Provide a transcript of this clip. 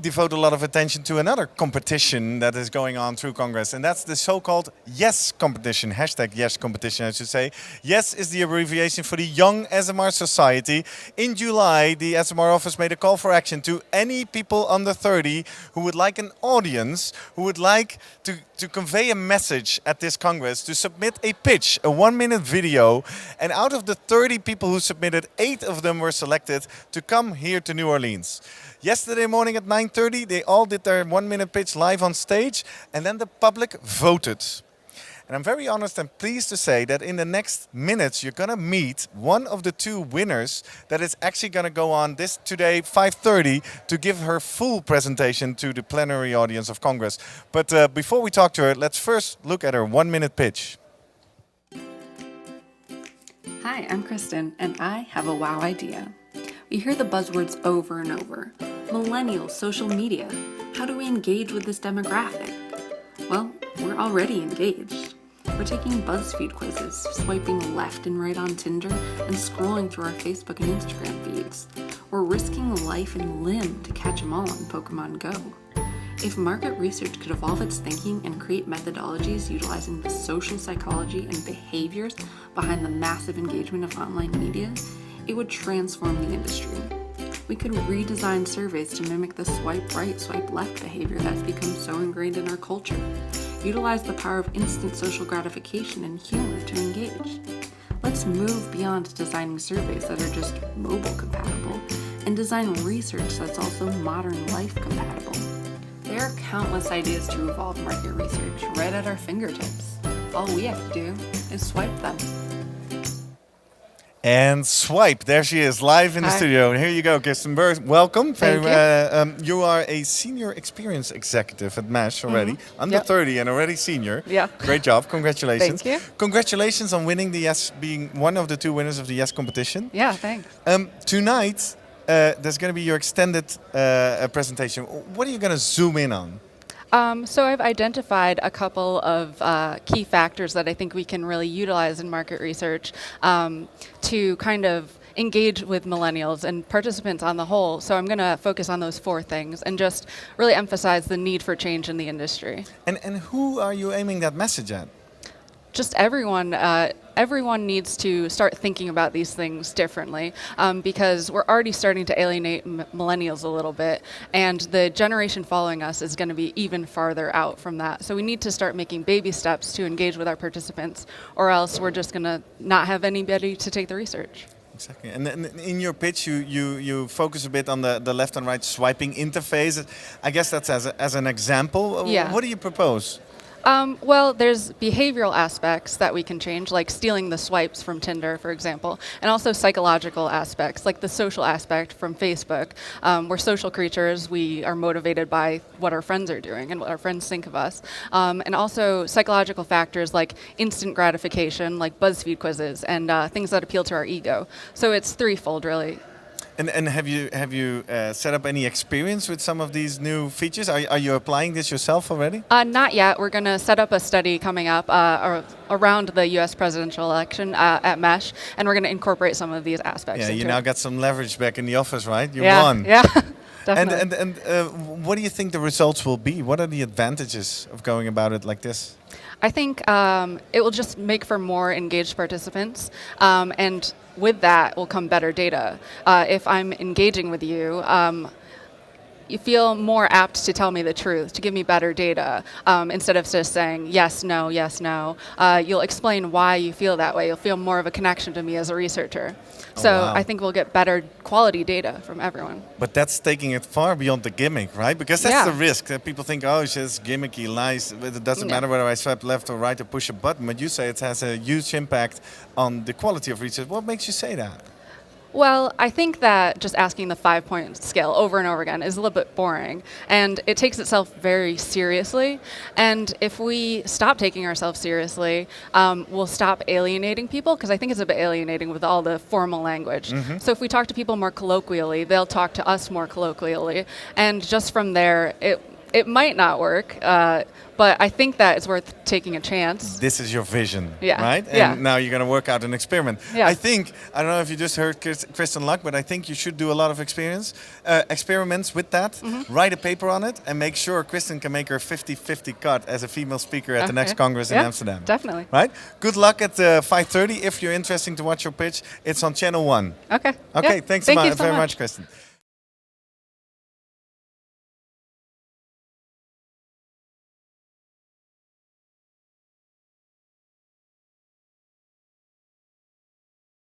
devote a lot of attention to another competition that is going on through Congress, and that's the so-called YES competition, hashtag YES competition, I should say. YES is the abbreviation for the Young SMR Society. In July, the SMR office made a call for action to any people under 30 who would like an audience, who would like to convey a message at this Congress, to submit a pitch, a 1-minute video. And out of the 30 people who submitted, 8 of them were selected to come here to New Orleans. Yesterday morning at 9:30, they all did their 1-minute pitch live on stage, and then the public voted. And I'm very honest and pleased to say that in the next minutes, you're going to meet one of the 2 winners that is actually going to go on this today, 5:30, to give her full presentation to the plenary audience of Congress. But before we talk to her, let's first look at her 1-minute pitch. Hi, I'm Kristin, and I have a wow idea. We hear the buzzwords over and over. Millennials, social media. How do we engage with this demographic? Well, we're already engaged. We're taking BuzzFeed quizzes, swiping left and right on Tinder, and scrolling through our Facebook and Instagram feeds. We're risking life and limb to catch 'em all on Pokemon Go. If market research could evolve its thinking and create methodologies utilizing the social psychology and behaviors behind the massive engagement of online media, it would transform the industry. We could redesign surveys to mimic the swipe right, swipe left behavior that's become so ingrained in our culture. Utilize the power of instant social gratification and humor to engage. Let's move beyond designing surveys that are just mobile compatible and design research that's also modern life compatible. There are countless ideas to evolve market research right at our fingertips. All we have to do is swipe them. And swipe, there she is, live in the studio. Here you go, Kristin Burr. Welcome. Thank you. You are a senior experience executive at MASH already, under 30 and already senior. Yeah. Great job, congratulations. Thank you. Congratulations on winning the YES, being one of the 2 winners of the YES competition. Yeah, thanks. Tonight, there's going to be your extended presentation. What are you going to zoom in on? So I've identified a couple of key factors that I think we can really utilize in market research to kind of engage with millennials and participants on the whole. So I'm going to focus on those 4 things and just really emphasize the need for change in the industry. And who are you aiming that message at? Just everyone. Everyone needs to start thinking about these things differently because we're already starting to alienate millennials a little bit, and the generation following us is going to be even farther out from that. So we need to start making baby steps to engage with our participants, or else we're just going to not have anybody to take the research. Exactly. And in your pitch, you focus a bit on the left and right swiping interface. I guess that's as an example. Yeah. What do you propose? Well, there's behavioral aspects that we can change, like stealing the swipes from Tinder, for example, and also psychological aspects, like the social aspect from Facebook. We're social creatures. We are motivated by what our friends are doing and what our friends think of us. And also psychological factors like instant gratification, like BuzzFeed quizzes, and things that appeal to our ego. So it's threefold, really. And have you set up any experience with some of these new features? Are you applying this yourself already? Not yet. We're going to set up a study coming up around the U.S. presidential election at MESH, and we're going to incorporate some of these aspects. Yeah, into you now it. got some leverage back in the office, right? You yeah, won. Yeah, definitely. And what do you think the results will be? What are the advantages of going about it like this? I think it will just make for more engaged participants, and with that will come better data. If I'm engaging with you, you feel more apt to tell me the truth, to give me better data, instead of just saying yes, no, yes, no. You'll explain why you feel that way. You'll feel more of a connection to me as a researcher. So wow. I think we'll get better quality data from everyone. But that's taking it far beyond the gimmick, right? Because that's the risk that people think, oh, it's just gimmicky, lies. It doesn't matter whether I swipe left or right or push a button. But you say it has a huge impact on the quality of research. What makes you say that? Well, I think that just asking the 5-point scale over and over again is a little bit boring, and it takes itself very seriously. And if we stop taking ourselves seriously, we'll stop alienating people, because I think it's a bit alienating with all the formal language. Mm-hmm. So if we talk to people more colloquially, they'll talk to us more colloquially, and just from there, it might not work, but I think that it's worth taking a chance. This is your vision, Yeah. right? And Yeah. now you're going to work out an experiment. Yeah. I don't know if you just heard Kristen Luck, but I think you should do a lot of experiments with that. Write a paper on it and make sure Kristen can make her 50-50 cut as a female speaker at the next Okay. Congress in Yeah, Amsterdam. definitely. Right? Good luck at 5:30. If you're interested to watch your pitch, it's on Channel 1. Okay. Okay, Yeah. thanks Thank you very so much, Kristen.